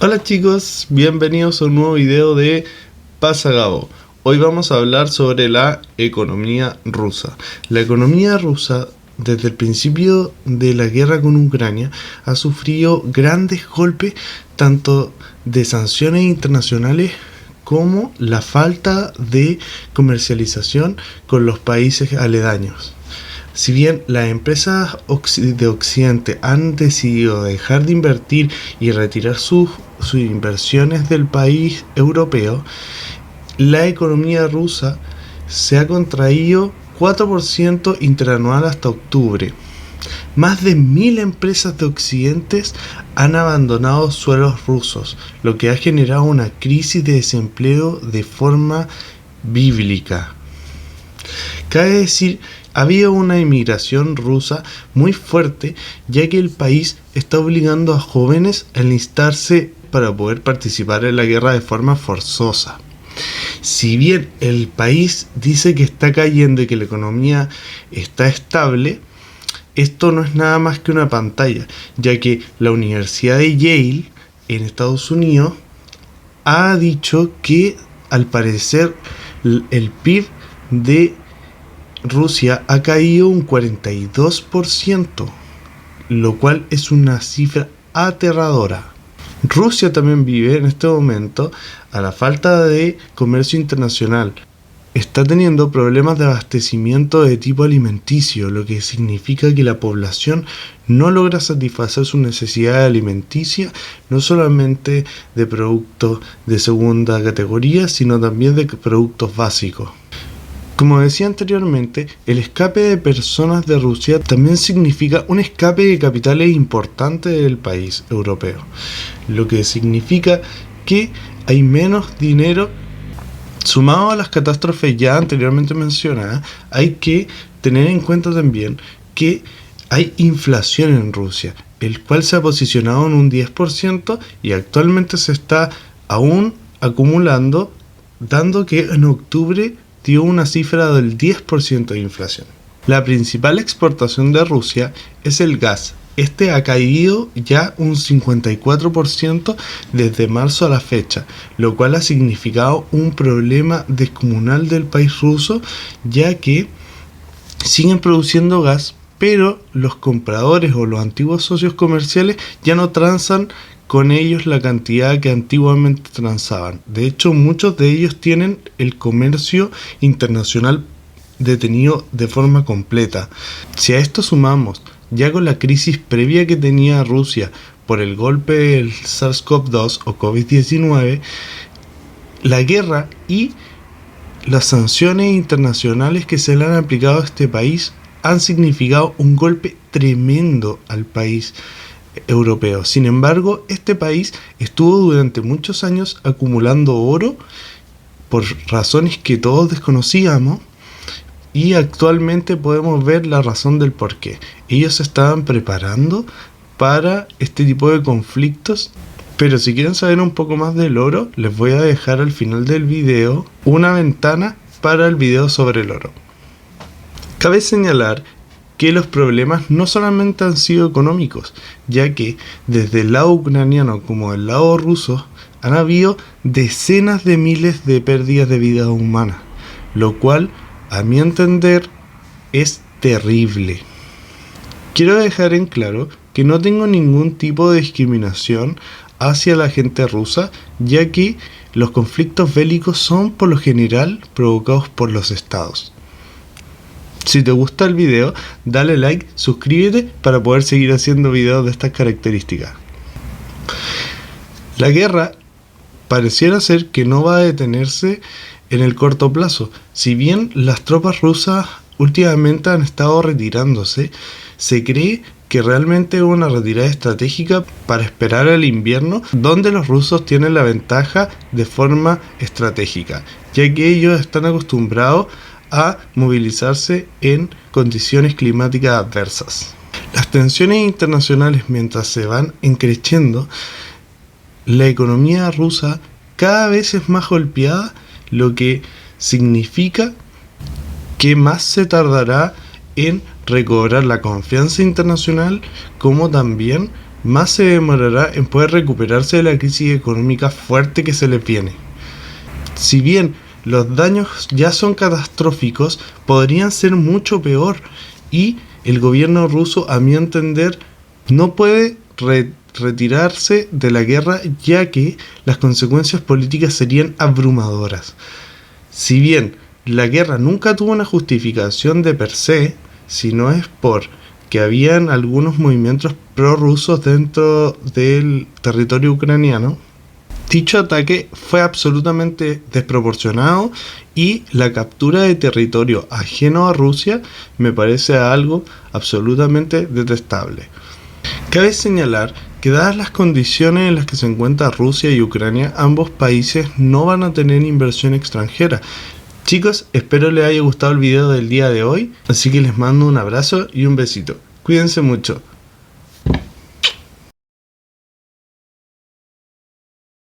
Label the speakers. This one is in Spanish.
Speaker 1: Hola chicos, bienvenidos a un nuevo video de Pasa Gabo. Hoy vamos a hablar sobre la economía rusa. La economía rusa, desde el principio de la guerra con Ucrania, ha sufrido grandes golpes tanto de sanciones internacionales como la falta de comercialización con los países aledaños. Si bien las empresas de Occidente han decidido dejar de invertir y retirar sus inversiones del país europeo, la economía rusa se ha contraído 4% interanual hasta octubre. Más de 1000 empresas de Occidente han abandonado suelos rusos, lo que ha generado una crisis de desempleo de forma bíblica. Cabe decir, había una inmigración rusa muy fuerte, ya que el país está obligando a jóvenes a enlistarse para poder participar en la guerra de forma forzosa. Si bien el país dice que está cayendo y que la economía está estable, esto no es nada más que una pantalla, ya que la Universidad de Yale en Estados Unidos ha dicho que al parecer el PIB de Rusia ha caído un 42%, lo cual es una cifra aterradora. Rusia también vive en este momento a la falta de comercio internacional. Está teniendo problemas de abastecimiento de tipo alimenticio, lo que significa que la población no logra satisfacer su necesidad alimenticia, no solamente de productos de segunda categoría, sino también de productos básicos. Como decía anteriormente, el escape de personas de Rusia también significa un escape de capitales importante del país europeo, lo que significa que hay menos dinero. Sumado a las catástrofes ya anteriormente mencionadas, hay que tener en cuenta también que hay inflación en Rusia, el cual se ha posicionado en un 10% y actualmente se está aún acumulando, dando que en octubre dio una cifra del 10% de inflación. La principal exportación de Rusia es el gas. Este ha caído ya un 54% desde marzo a la fecha, lo cual ha significado un problema descomunal del país ruso, ya que siguen produciendo gas, pero los compradores o los antiguos socios comerciales ya no transan con ellos la cantidad que antiguamente transaban. De hecho, muchos de ellos tienen el comercio internacional detenido de forma completa. Si a esto sumamos ya con la crisis previa que tenía Rusia por el golpe del SARS-CoV-2 o COVID-19, la guerra y las sanciones internacionales que se le han aplicado a este país han significado un golpe tremendo al país europeo. Sin embargo, este país estuvo durante muchos años acumulando oro por razones que todos desconocíamos, y actualmente podemos ver la razón del por qué. Ellos se estaban preparando para este tipo de conflictos. Pero si quieren saber un poco más del oro, les voy a dejar al final del video una ventana para el video sobre el oro. Cabe señalar que los problemas no solamente han sido económicos, ya que desde el lado ucraniano como del lado ruso han habido decenas de miles de pérdidas de vidas humanas, lo cual, a mi entender, es terrible. Quiero dejar en claro que no tengo ningún tipo de discriminación hacia la gente rusa, ya que los conflictos bélicos son por lo general provocados por los estados. Si te gusta el video, dale like, suscríbete para poder seguir haciendo videos de estas características. La guerra pareciera ser que no va a detenerse en el corto plazo. Si bien las tropas rusas últimamente han estado retirándose, se cree que realmente es una retirada estratégica para esperar al invierno, donde los rusos tienen la ventaja de forma estratégica, ya que ellos están acostumbrados a movilizarse en condiciones climáticas adversas. Las tensiones internacionales, mientras se van encreciendo, la economía rusa cada vez es más golpeada, lo que significa que más se tardará en recobrar la confianza internacional, como también más se demorará en poder recuperarse de la crisis económica fuerte que se les viene. Si bien los daños ya son catastróficos, podrían ser mucho peor, y el gobierno ruso, a mi entender, no puede retirarse de la guerra, ya que las consecuencias políticas serían abrumadoras. Si bien la guerra nunca tuvo una justificación de per se, sino es por que habían algunos movimientos prorrusos dentro del territorio ucraniano, dicho ataque fue absolutamente desproporcionado, y la captura de territorio ajeno a Rusia me parece algo absolutamente detestable. Cabe señalar que, dadas las condiciones en las que se encuentran Rusia y Ucrania, ambos países no van a tener inversión extranjera. Chicos, espero les haya gustado el video del día de hoy, así que les mando un abrazo y un besito. Cuídense mucho.